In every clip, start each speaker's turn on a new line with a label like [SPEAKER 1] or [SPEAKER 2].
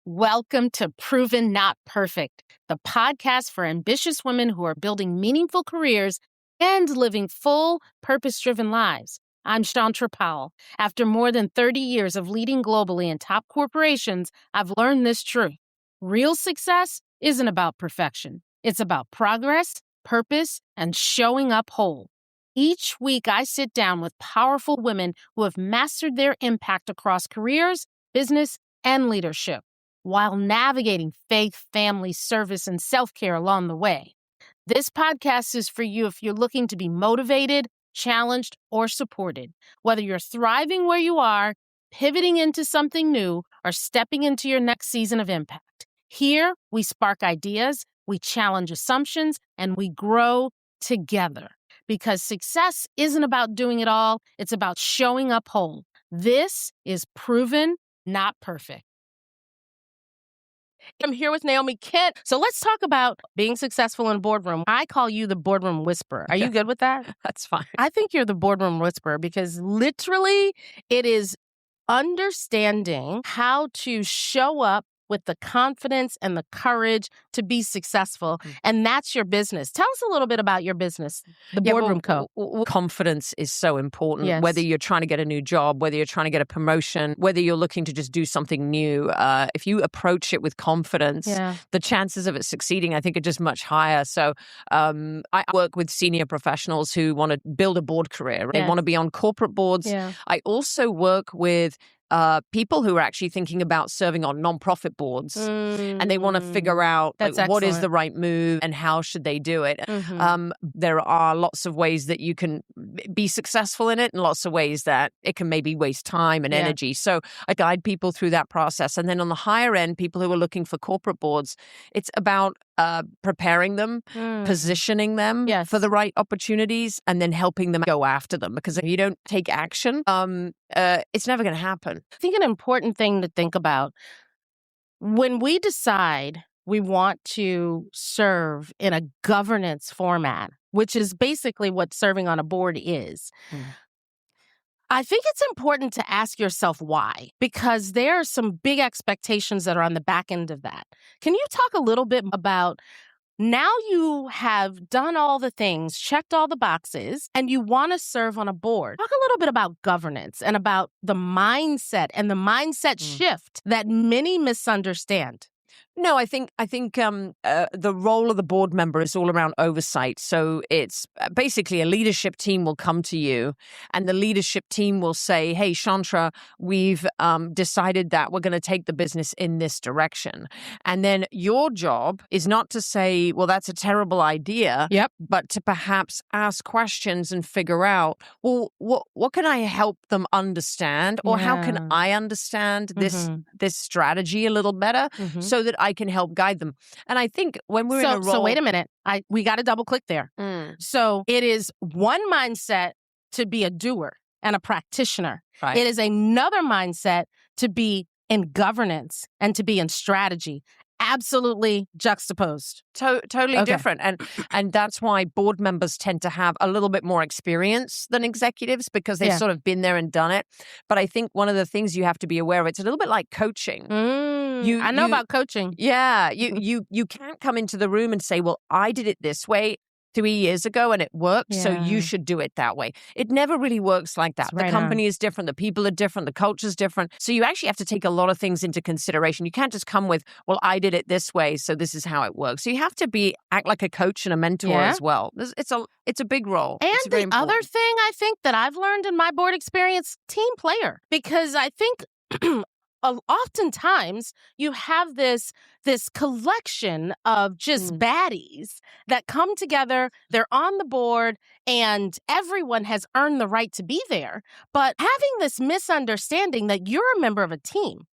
[SPEAKER 1] Welcome to Proven Not Perfect, the podcast for ambitious women who are building meaningful careers and living full, purpose-driven lives. I'm Chantra Powell. After more than 30 years of leading globally in top corporations, I've learned this truth. Real success isn't about perfection. It's about progress, purpose, and showing up whole. Each week, I sit down with powerful women who have mastered their impact across careers, business, and leadership, while navigating faith, family, service, and self-care along the way. This podcast is for you if you're looking to be motivated, challenged, or supported. Whether you're thriving where you are, pivoting into something new, or stepping into your next season of impact. Here, we spark ideas, we challenge assumptions, and we grow together. Because success isn't about doing it all, it's about showing up whole. This is Proven Not Perfect. I'm here with Naomi Kent. So let's talk about being successful in a boardroom. I call you the boardroom whisperer. Are you good with that?
[SPEAKER 2] That's fine.
[SPEAKER 1] I think you're the boardroom whisperer because literally it is understanding how to show up with the confidence and the courage to be successful. And that's your business. Tell us a little bit about your business, the Boardroom Co.
[SPEAKER 2] Confidence is so important,
[SPEAKER 1] Yes.
[SPEAKER 2] whether you're trying to get a new job, whether you're trying to get a promotion, whether you're looking to just do something new. If you approach it with confidence, the chances of it succeeding, I think, are just much higher. So I work with senior professionals who want to build a board career. They want to be on corporate boards.
[SPEAKER 1] Yeah.
[SPEAKER 2] I also work with people who are actually thinking about serving on nonprofit boards, and they want to figure out what is the right move and how should they do it. There are lots of ways that you can be successful in it and lots of ways that it can maybe waste time and energy. So I guide people through that process. And then on the higher end, people who are looking for corporate boards, it's about preparing them, positioning them for the right opportunities, and then helping them go after them. Because if you don't take action, it's never going to happen.
[SPEAKER 1] I think an important thing to think about when we decide we want to serve in a governance format, which is basically what serving on a board is. I think it's important to ask yourself why, because there are some big expectations that are on the back end of that. Can you talk a little bit about now you have done all the things, checked all the boxes, and you want to serve on a board? Talk a little bit about governance and about the mindset and the mindset shift that many misunderstand.
[SPEAKER 2] No, I think the role of the board member is all around oversight. So it's basically a leadership team will come to you, and the leadership team will say, "Hey, Chantra, we've decided that we're going to take the business in this direction." And then your job is not to say, "Well, that's a terrible idea," but to perhaps ask questions and figure out, "Well, what can I help them understand, or how can I understand this strategy a little better so that I can help guide them?" And I think when we're in a role...
[SPEAKER 1] So wait a minute. We got to double click there. So it is one mindset to be a doer and a practitioner.
[SPEAKER 2] Right.
[SPEAKER 1] It is another mindset to be in governance and to be in strategy. Absolutely juxtaposed.
[SPEAKER 2] Totally different. And that's why board members tend to have a little bit more experience than executives, because they've sort of been there and done it. But I think one of the things you have to be aware of, it's a little bit like coaching.
[SPEAKER 1] I know about coaching.
[SPEAKER 2] Yeah. You can't come into the room and say, "Well, I did it this way 3 years ago and it worked, so you should do it that way." It never really works like that. The company is different, the people are different, the culture is different. So you actually have to take a lot of things into consideration. You can't just come with, "Well, I did it this way, so this is how it works." So you have to act like a coach and a mentor as well. It's a big role.
[SPEAKER 1] And the other thing I think that I've learned in my board experience, team player, because I think oftentimes you have this collection of just baddies that come together, they're on the board, and everyone has earned the right to be there. But having this misunderstanding that you're a member of a team,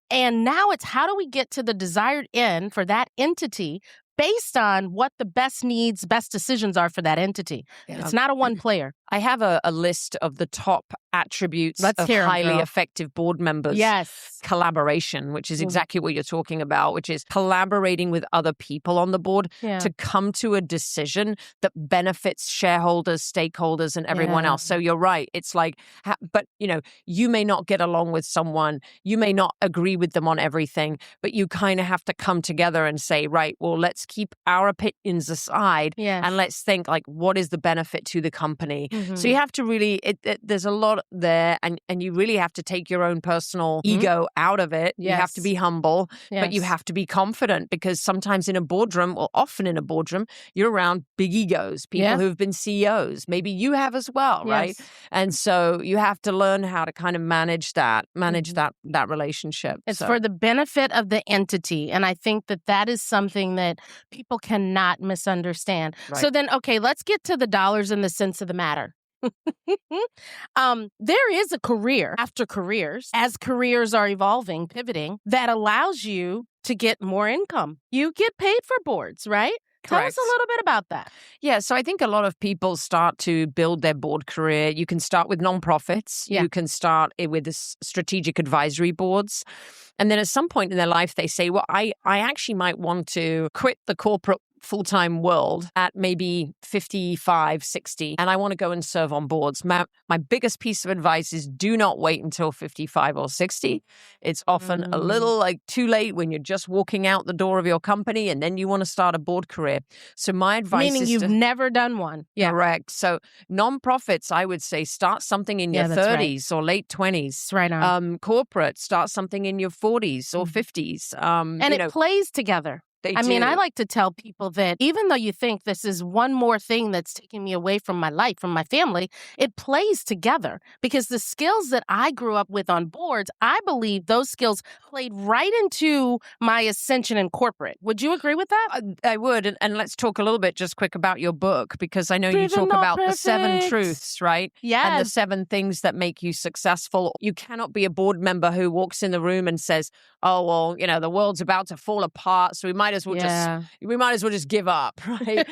[SPEAKER 1] and now it's how do we get to the desired end for that entity based on what the best needs, best decisions are for that entity. It's not a one player.
[SPEAKER 2] I have a list of the top attributes
[SPEAKER 1] Let's
[SPEAKER 2] of
[SPEAKER 1] hear 'em,
[SPEAKER 2] highly
[SPEAKER 1] girl.
[SPEAKER 2] effective board members.
[SPEAKER 1] Yes.
[SPEAKER 2] Collaboration, which is exactly what you're talking about, which is collaborating with other people on the board to come to a decision that benefits shareholders, stakeholders, and everyone else. So you're right. It's like, but you may not get along with someone. You may not agree with them on everything, but you kind of have to come together and say, right, well, let's keep our opinions aside and let's think like, what is the benefit to the company? So you have to really, there's a lot there, and you really have to take your own personal ego out of it. You have to be humble, but you have to be confident, because sometimes in a boardroom, or often in a boardroom, you're around big egos, people who've been CEOs. Maybe you have as well, right? And so you have to learn how to kind of manage that relationship.
[SPEAKER 1] It's for the benefit of the entity. And I think that is something that people cannot misunderstand.
[SPEAKER 2] Right.
[SPEAKER 1] So then, okay, let's get to the dollars and the cents of the matter. There is a career after careers, as careers are evolving, pivoting, that allows you to get more income. You get paid for boards, right? Tell us a little bit about that.
[SPEAKER 2] Yeah, so I think a lot of people start to build their board career. You can start with nonprofits. You can start with strategic advisory boards. And then at some point in their life, they say, well, I actually might want to quit the corporate full-time world at maybe 55, 60, and I want to go and serve on boards. My biggest piece of advice is do not wait until 55 or 60. It's often a little like too late when you're just walking out the door of your company and then you want to start a board career. So my advice
[SPEAKER 1] Meaning you've never done one.
[SPEAKER 2] Correct. So nonprofits, I would say start something in your 30s or late 20s.
[SPEAKER 1] That's right on.
[SPEAKER 2] Corporate, start something in your 40s or 50s.
[SPEAKER 1] And it plays together.
[SPEAKER 2] I
[SPEAKER 1] mean, I like to tell people that even though you think this is one more thing that's taking me away from my life, from my family, it plays together, because the skills that I grew up with on boards, I believe those skills played right into my ascension in corporate. Would you agree with that?
[SPEAKER 2] I would. And let's talk a little bit just quick about your book, because I know you talk about the 7 truths, right?
[SPEAKER 1] Yes.
[SPEAKER 2] And the 7 things that make you successful. You cannot be a board member who walks in the room and says, oh, well, the world's about to fall apart, so we might as well just give up, right?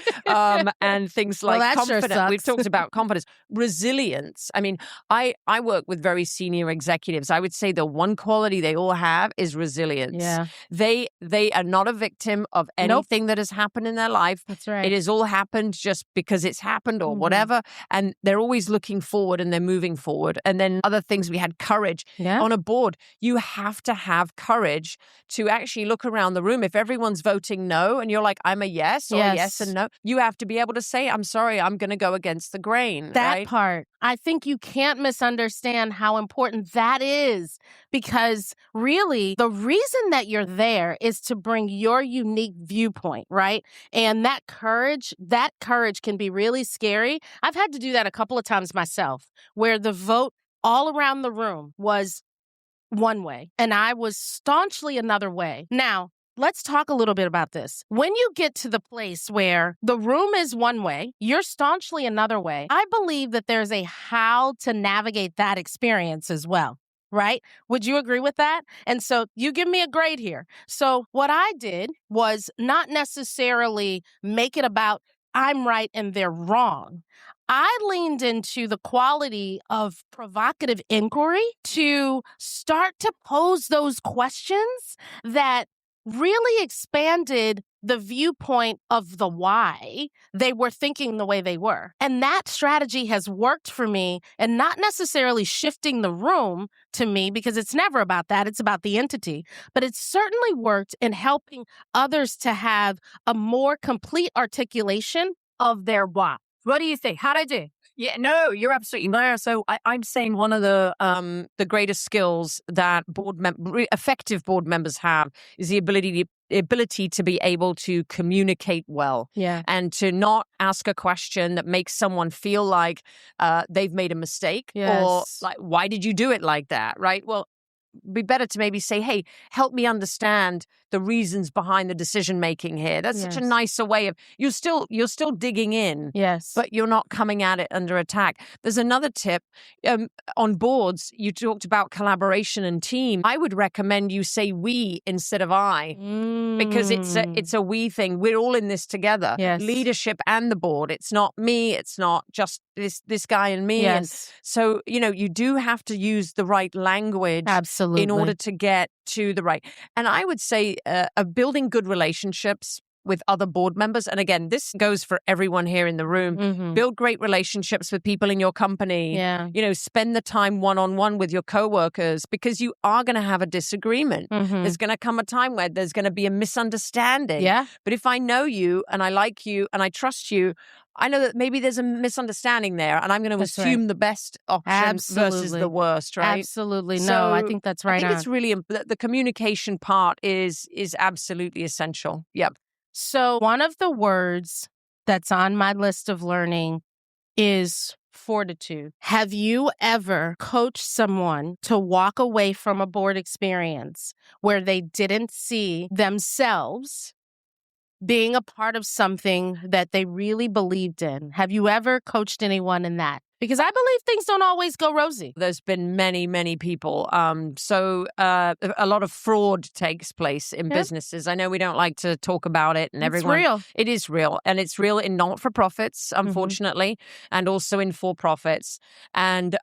[SPEAKER 2] And things like confidence.
[SPEAKER 1] Sure,
[SPEAKER 2] we've talked about confidence, resilience. I mean, I work with very senior executives. I would say the one quality they all have is resilience.
[SPEAKER 1] Yeah.
[SPEAKER 2] They are not a victim of anything that has happened in their life.
[SPEAKER 1] That's right.
[SPEAKER 2] It has all happened just because it's happened or whatever. And they're always looking forward and they're moving forward. And then other things, we had courage.
[SPEAKER 1] Yeah.
[SPEAKER 2] On a board, you have to have courage to actually look around the room. If everyone's voting no and you're like, I'm a yes or yes and no, you have to be able to say, I'm sorry, I'm going to go against the grain.
[SPEAKER 1] That part. I think you can't misunderstand how important that is, because really the reason that you're there is to bring your unique viewpoint, right? And that courage can be really scary. I've had to do that a couple of times myself, where the vote all around the room was one way and I was staunchly another way. Now, let's talk a little bit about this. When you get to the place where the room is one way, you're staunchly another way, I believe that there's a how to navigate that experience as well, right? Would you agree with that? And so you give me a grade here. So what I did was not necessarily make it about I'm right and they're wrong. I leaned into the quality of provocative inquiry to start to pose those questions that really expanded the viewpoint of the why they were thinking the way they were. And that strategy has worked for me, and not necessarily shifting the room to me, because it's never about that. It's about the entity. But it's certainly worked in helping others to have a more complete articulation of their why. What do you think? How'd I do?
[SPEAKER 2] Yeah, no, you're absolutely there. So I'm saying one of the greatest skills that effective board members have is the ability to be able to communicate well, and to not ask a question that makes someone feel like they've made a mistake, or like, why did you do it like that? Right? Well, be better to maybe say, hey, help me understand the reasons behind the decision making here. That's such a nicer way of, you're still digging in, but you're not coming at it under attack. There's another tip on boards. You talked about collaboration and team. I would recommend you say we instead of I, because it's a we thing. We're all in this together. Leadership and the board. It's not me. It's not just this guy and me.
[SPEAKER 1] Yes.
[SPEAKER 2] And so, you do have to use the right language
[SPEAKER 1] Absolutely.
[SPEAKER 2] in order to get to the right. And I would say building good relationships with other board members. And again, this goes for everyone here in the room. Build great relationships with people in your company.
[SPEAKER 1] Yeah.
[SPEAKER 2] Spend the time one-on-one with your coworkers, because you are going to have a disagreement. There's going to come a time where there's going to be a misunderstanding.
[SPEAKER 1] Yeah.
[SPEAKER 2] But if I know you and I like you and I trust you, I know that maybe there's a misunderstanding there, and I'm going to assume the best option versus the worst, right?
[SPEAKER 1] Absolutely.
[SPEAKER 2] So
[SPEAKER 1] No, I think that's right.
[SPEAKER 2] I think it's really the communication part is absolutely essential. Yep.
[SPEAKER 1] So one of the words that's on my list of learning is fortitude. Have you ever coached someone to walk away from a board experience where they didn't see themselves being a part of something that they really believed in? Have you ever coached anyone in that? Because I believe things don't always go rosy.
[SPEAKER 2] There's been many, many people. So a lot of fraud takes place in businesses. I know we don't like to talk about it, and everyone.
[SPEAKER 1] It's real.
[SPEAKER 2] It is real, and it's real in not-for-profits, unfortunately, and also in for-profits. And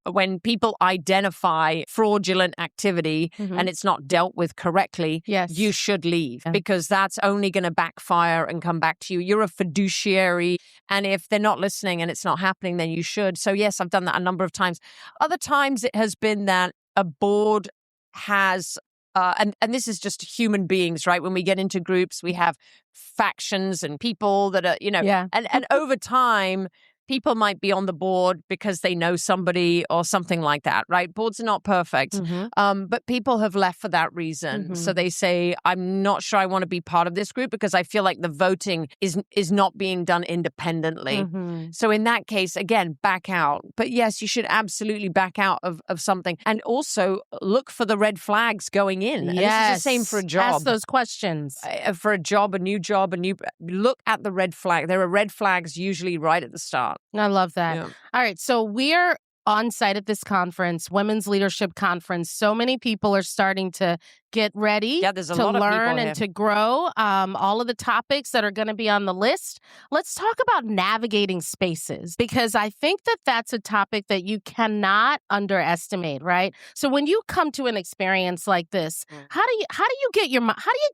[SPEAKER 2] when people identify fraudulent activity and it's not dealt with correctly, you should leave, because that's only going to backfire and come back to you. You're a fiduciary, and if they're not listening and it's not happening, then you should. So yes, I've done that a number of times. Other times it has been that a board has, and this is just human beings, right? When we get into groups, we have factions and people that are, and over time, people might be on the board because they know somebody or something like that, right? Boards are not perfect, but people have left for that reason. So they say, I'm not sure I want to be part of this group because I feel like the voting is not being done independently. So in that case, again, back out. But yes, you should absolutely back out of something. And also look for the red flags going in. And this is the same for a job.
[SPEAKER 1] Ask those questions.
[SPEAKER 2] For a job, a new job, look at the red flag. There are red flags usually right at the start.
[SPEAKER 1] I love that. Yeah. All right. So we're on site at this conference, Women's Leadership Conference. So many people are starting to get ready to learn and to grow. All of the topics that are going to be on the list. Let's talk about navigating spaces, because I think that that's a topic that you cannot underestimate, right? So when you come to an experience like this, how do you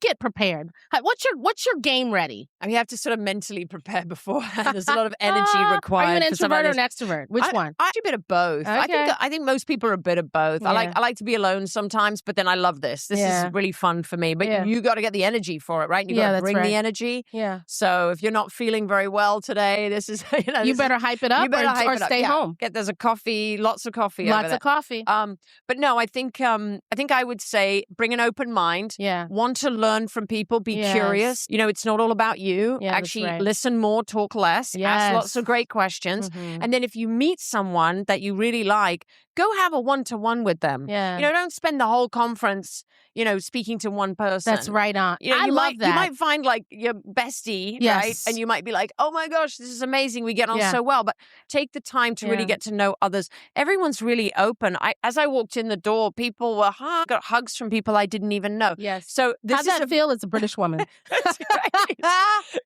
[SPEAKER 1] get prepared? What's your game ready?
[SPEAKER 2] I mean, you have to sort of mentally prepare beforehand. There's a lot of energy required.
[SPEAKER 1] Are you an introvert or an extrovert? Which one?
[SPEAKER 2] I'm a bit of both.
[SPEAKER 1] Okay.
[SPEAKER 2] I think most people are a bit of both.
[SPEAKER 1] Yeah.
[SPEAKER 2] I like to be alone sometimes, but then I love this. This is really fun for me. But you got to get the energy for it, right? You got to bring the energy.
[SPEAKER 1] Yeah.
[SPEAKER 2] So if you're not feeling very well today, this is
[SPEAKER 1] you better hype it up or stay home.
[SPEAKER 2] There's a coffee, lots of coffee.
[SPEAKER 1] Lots of coffee.
[SPEAKER 2] But no, I think I would say bring an open mind.
[SPEAKER 1] Yeah.
[SPEAKER 2] Want to learn from people. Be curious. It's not all about you.
[SPEAKER 1] Yeah,
[SPEAKER 2] actually, listen more, talk less. Ask lots of great questions. And then if you meet someone that you really like, go have a one-to-one with them.
[SPEAKER 1] Yeah.
[SPEAKER 2] Don't spend the whole conference, speaking to one person.
[SPEAKER 1] That's right on. I love that.
[SPEAKER 2] You might find like your bestie, right? And you might be like, oh my gosh, this is amazing. We get on so well. But take the time to really get to know others. Everyone's really open. As I walked in the door, people were got hugs from people I didn't even know.
[SPEAKER 1] Yes.
[SPEAKER 2] So
[SPEAKER 1] how'd that feel as a British woman?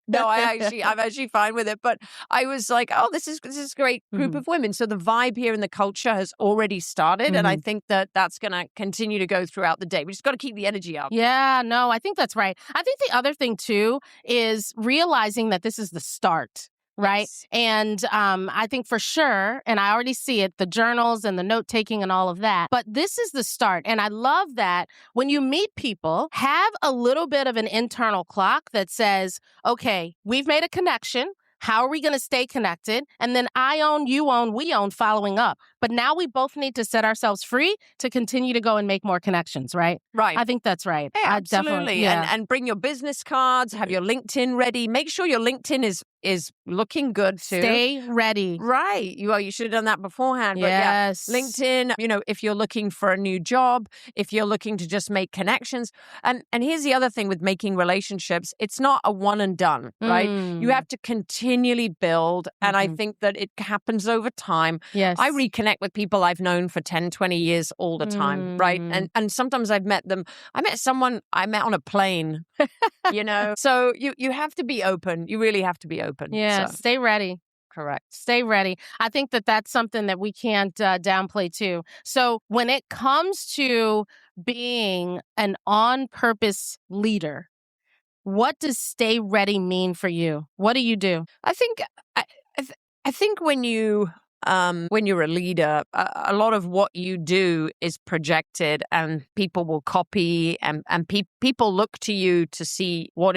[SPEAKER 2] No, I'm actually fine with it. But I was like, oh, this is a great group of women. So the vibe here and the culture has already started. And I think that that's going to continue to go throughout the day. We just got to keep the energy up.
[SPEAKER 1] Yeah, no, I think that's right. I think the other thing too is realizing that this is the start. Right. Yes. And I think for sure, and I already see it, the journals and the note taking and all of that. But this is the start. And I love that when you meet people, have a little bit of an internal clock that says, okay, we've made a connection. How are we going to stay connected? And then I own, you own, we own following up. But now we both need to set ourselves free to continue to go and make more connections, right?
[SPEAKER 2] Right.
[SPEAKER 1] I think that's right.
[SPEAKER 2] Yeah, absolutely. And bring your business cards, have your LinkedIn ready. Make sure your LinkedIn is looking good too.
[SPEAKER 1] Stay ready.
[SPEAKER 2] Right. You should have done that beforehand.
[SPEAKER 1] Yes.
[SPEAKER 2] But LinkedIn, if you're looking for a new job, if you're looking to just make connections. And here's the other thing with making relationships. It's not a one and done, right? You have to continually build. And I think that it happens over time.
[SPEAKER 1] Yes.
[SPEAKER 2] I reconnect with people I've known for 10, 20 years all the time, right? And sometimes I've met them. I met someone I met on a plane, So you have to be open. You really have to be open.
[SPEAKER 1] Yeah,
[SPEAKER 2] so.
[SPEAKER 1] Stay ready.
[SPEAKER 2] Correct.
[SPEAKER 1] Stay ready. I think that that's something that we can't downplay too. So when it comes to being an on-purpose leader, what does stay ready mean for you? What do you do?
[SPEAKER 2] I think I, I think when you're a leader, a lot of what you do is projected, and people will copy, and people look to you to see what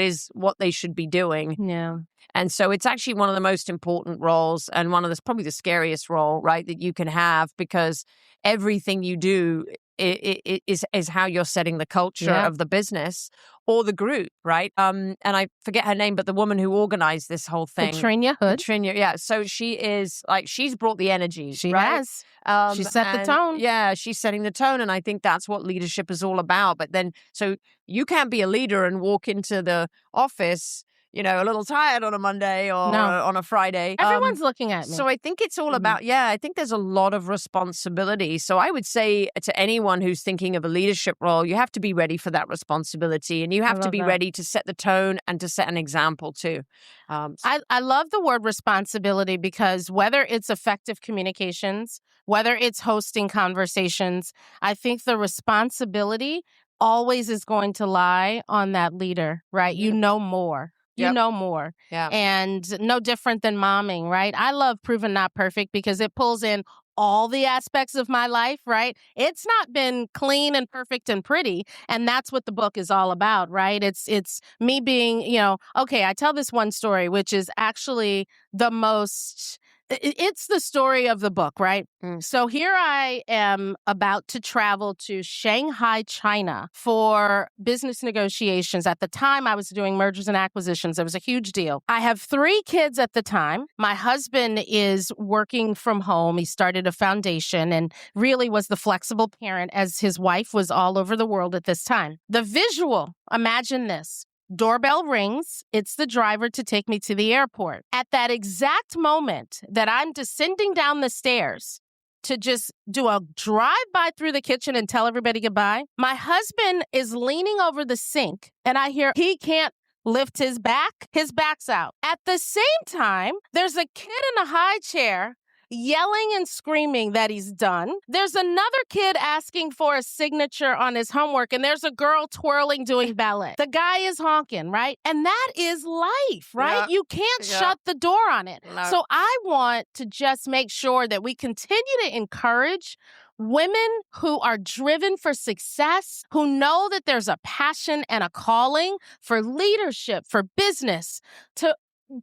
[SPEAKER 2] they should be doing.
[SPEAKER 1] Yeah.
[SPEAKER 2] And so it's actually one of the most important roles, and probably the scariest role, right, that you can have, because everything you do is how you're setting the culture of the business or the group, right? And I forget her name, but the woman who organized this whole thing,
[SPEAKER 1] Katrina Hood.
[SPEAKER 2] Yeah. So she is she's brought the energy.
[SPEAKER 1] She
[SPEAKER 2] right?
[SPEAKER 1] has. She set the tone.
[SPEAKER 2] Yeah, she's setting the tone, and I think that's what leadership is all about. But then, so you can't be a leader and walk into the office, a little tired on a Monday or on a Friday.
[SPEAKER 1] Everyone's looking at me.
[SPEAKER 2] So I think it's all about, I think there's a lot of responsibility. So I would say to anyone who's thinking of a leadership role, you have to be ready for that responsibility, and you have to be ready to set the tone and to set an example too.
[SPEAKER 1] I love the word responsibility, because whether it's effective communications, whether it's hosting conversations, I think the responsibility always is going to lie on that leader, right? You know more. You know more.
[SPEAKER 2] Yeah.
[SPEAKER 1] And no different than momming, right? I love Proven Not Perfect because it pulls in all the aspects of my life, right? It's not been clean and perfect and pretty. And that's what the book is all about, right? It's me being, okay, I tell this one story, which is actually the most... It's the story of the book, right? So here I am about to travel to Shanghai, China for business negotiations. At the time, I was doing mergers and acquisitions. It was a huge deal. I have 3 kids at the time. My husband is working from home. He started a foundation and really was the flexible parent, as his wife was all over the world at this time. The visual, imagine this. Doorbell rings. It's the driver to take me to the airport. At that exact moment that I'm descending down the stairs to just do a drive-by through the kitchen and tell everybody goodbye, my husband is leaning over the sink, and I hear he can't lift his back. His back's out. At the same time, there's a kid in a high chair yelling and screaming that he's done. There's another kid asking for a signature on his homework, and there's a girl twirling doing ballet. The guy is honking, right? And that is life, right?
[SPEAKER 2] Yeah.
[SPEAKER 1] You can't shut the door on it.
[SPEAKER 2] No.
[SPEAKER 1] So I want to just make sure that we continue to encourage women who are driven for success, who know that there's a passion and a calling for leadership, for business, to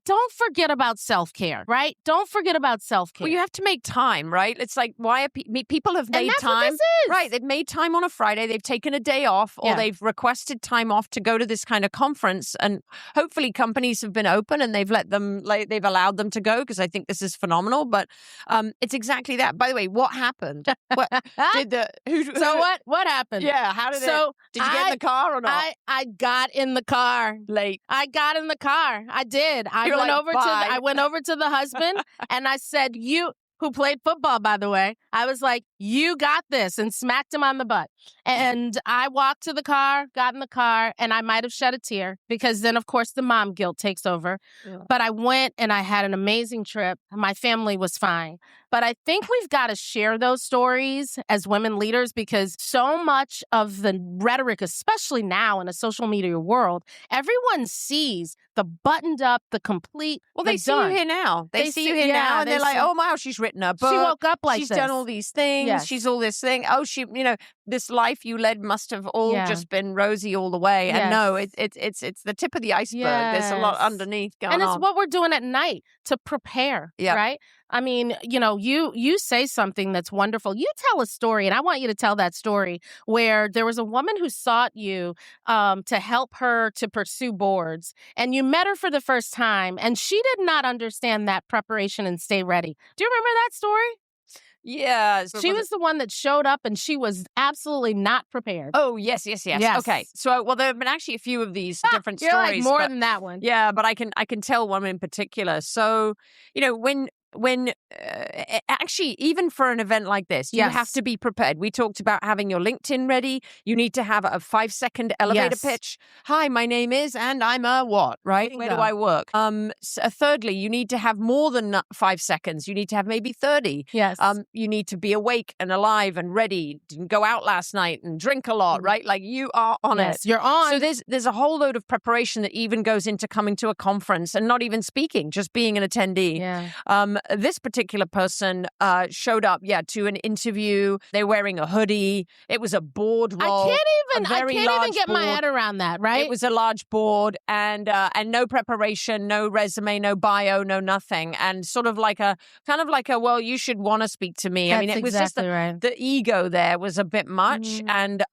[SPEAKER 1] don't forget about self-care, right? Don't forget about self-care.
[SPEAKER 2] Well, you have to make time, right? It's like, why are people have made
[SPEAKER 1] and that's
[SPEAKER 2] time?
[SPEAKER 1] What this is.
[SPEAKER 2] Right. They've made time on a Friday. They've taken a day off, or they've requested time off to go to this kind of conference. And hopefully companies have been open and they've they've allowed them to go, because I think this is phenomenal. But it's exactly that. By the way, what happened? What
[SPEAKER 1] happened?
[SPEAKER 2] Yeah. How did did you get in the car or not?
[SPEAKER 1] I got in the car
[SPEAKER 2] late.
[SPEAKER 1] I got in the car. I did. I went over to the husband and I said, who played football, by the way, I was like, you got this, and smacked him on the butt. And I walked to the car, got in the car, and I might have shed a tear, because then, of course, the mom guilt takes over. Yeah. But I went and I had an amazing trip. My family was fine. But I think we've got to share those stories as women leaders, because so much of the rhetoric, especially now in a social media world, everyone sees the buttoned up, the complete.
[SPEAKER 2] Well, they see you here now. They see you here now, and they're like, oh, wow, she's written a book.
[SPEAKER 1] She woke up like
[SPEAKER 2] she's
[SPEAKER 1] this.
[SPEAKER 2] She's done all these things. Yes. She's all this thing. Oh, this life you led must have all just been rosy all the way.
[SPEAKER 1] Yes.
[SPEAKER 2] And no, it's the tip of the iceberg. Yes. There's a lot underneath going on.
[SPEAKER 1] And it's what we're doing at night to prepare, right? I mean, you say something that's wonderful. You tell a story, and I want you to tell that story, where there was a woman who sought you to help her to pursue boards, and you met her for the first time, and she did not understand that preparation and stay ready. Do you remember that story?
[SPEAKER 2] Yeah.
[SPEAKER 1] She was the one that showed up, and she was absolutely not prepared.
[SPEAKER 2] Oh, yes. Okay. So, there have been actually a few of these different stories.
[SPEAKER 1] Like more than that one.
[SPEAKER 2] Yeah, but I can tell one in particular. So, when when actually, even for an event like this, you have to be prepared. We talked about having your LinkedIn ready. You need to have a 5-second elevator pitch. Hi, my name is, and I'm a what, right? Where do I work? Thirdly, you need to have more than 5 seconds. You need to have maybe 30.
[SPEAKER 1] Yes.
[SPEAKER 2] You need to be awake and alive and ready. Didn't go out last night and drink a lot, right? Like you are on it.
[SPEAKER 1] You're on.
[SPEAKER 2] So there's a whole load of preparation that even goes into coming to a conference and not even speaking, just being an attendee.
[SPEAKER 1] Yeah.
[SPEAKER 2] This particular person showed up, to an interview. They're wearing a hoodie. It was a board role.
[SPEAKER 1] I can't even get my head around that, right?
[SPEAKER 2] It was a large board and no preparation, no resume, no bio, no nothing. And sort of like a, well, you should want to speak to me.
[SPEAKER 1] That's
[SPEAKER 2] I mean, it was
[SPEAKER 1] exactly
[SPEAKER 2] just
[SPEAKER 1] right.
[SPEAKER 2] the ego there was a bit much. And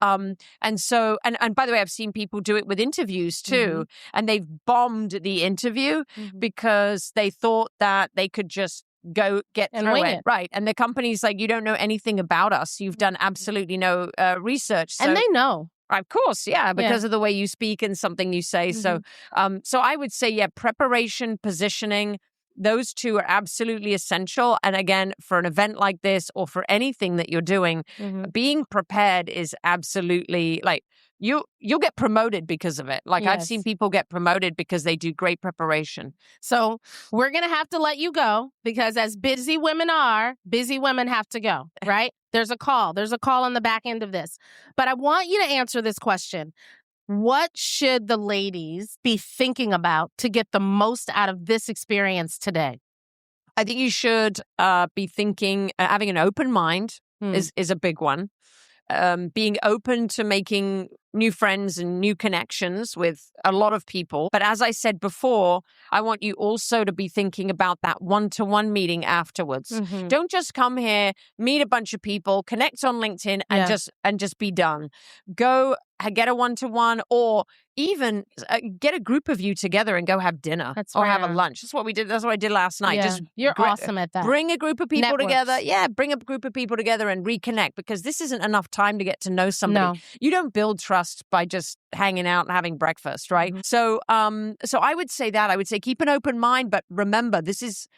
[SPEAKER 2] so by the way, I've seen people do it with interviews too. And they've bombed the interview because they thought that they could just go get
[SPEAKER 1] and
[SPEAKER 2] through
[SPEAKER 1] wing
[SPEAKER 2] it. Right. And the company's like, you don't know anything about us. You've done absolutely no research. So,
[SPEAKER 1] and they know.
[SPEAKER 2] Of course, because of the way you speak and something you say. So I would say, preparation, positioning, those two are absolutely essential. And again, for an event like this or for anything that you're doing, being prepared is absolutely like you'll get promoted because of it. Like I've seen people get promoted because they do great preparation.
[SPEAKER 1] So we're going to have to let you go because as busy women are, busy women have to go, right? There's a call. There's a call on the back end of this. But I want you to answer this question. What should the ladies be thinking about to get the most out of this experience today?
[SPEAKER 2] I think you should be thinking, having an open mind is a big one. Being open to making new friends and new connections with a lot of people. But as I said before, I want you also to be thinking about that one-to-one meeting afterwards. Don't just come here, meet a bunch of people, connect on LinkedIn and just be done. Go get a one-to-one or even get a group of you together and go have dinner have a lunch. That's what we did. That's what I did last night.
[SPEAKER 1] Yeah. You're awesome at that.
[SPEAKER 2] Bring a group of people together. Yeah, bring a group of people together and reconnect because this isn't enough time to get to know somebody.
[SPEAKER 1] No.
[SPEAKER 2] You don't build trust by just hanging out and having breakfast, right? So I would say that. I would say keep an open mind, but remember, this is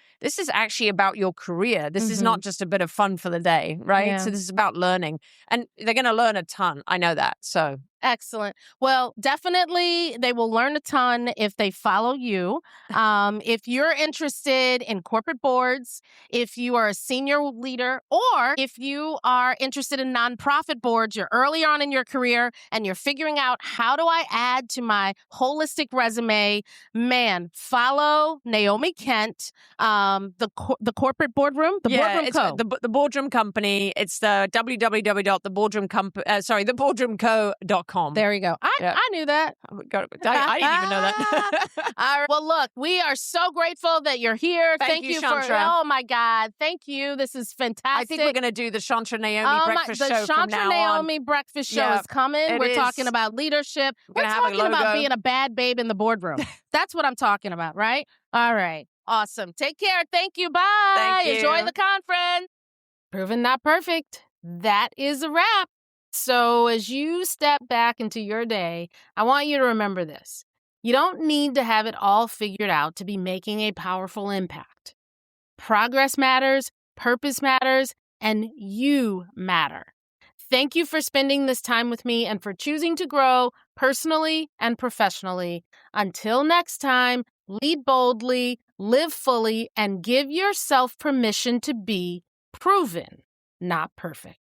[SPEAKER 2] actually about your career. This is not just a bit of fun for the day, right?
[SPEAKER 1] Yeah.
[SPEAKER 2] So this is about learning. And they're going to learn a ton. I know that. So
[SPEAKER 1] excellent. Well, definitely they will learn a ton if they follow you. If you're interested in corporate boards, if you are a senior leader, or if you are interested in nonprofit boards, you're early on in your career and you're figuring out how do I add to my holistic resume, man, follow Naomi Kent, the corporate boardroom, Boardroom Co.
[SPEAKER 2] The Boardroom Company. It's the theboardroomco.com.
[SPEAKER 1] There you go. I knew that.
[SPEAKER 2] I didn't even know that.
[SPEAKER 1] All right. Well, look, we are so grateful that you're here.
[SPEAKER 2] Thank you,
[SPEAKER 1] for,
[SPEAKER 2] Chantra.
[SPEAKER 1] oh my God. Thank you. This is fantastic.
[SPEAKER 2] I think we're going to do the Chantra Naomi breakfast show from now on.
[SPEAKER 1] The Chantra Naomi breakfast show is coming. We're talking about leadership. We're talking about being a bad babe in the boardroom. That's what I'm talking about, right? All right. Awesome. Take care. Thank you. Bye.
[SPEAKER 2] Thank you.
[SPEAKER 1] Enjoy the conference. Proven not perfect. That is a wrap. So as you step back into your day, I want you to remember this. You don't need to have it all figured out to be making a powerful impact. Progress matters, purpose matters, and you matter. Thank you for spending this time with me and for choosing to grow personally and professionally. Until next time, lead boldly, live fully, and give yourself permission to be proven, not perfect.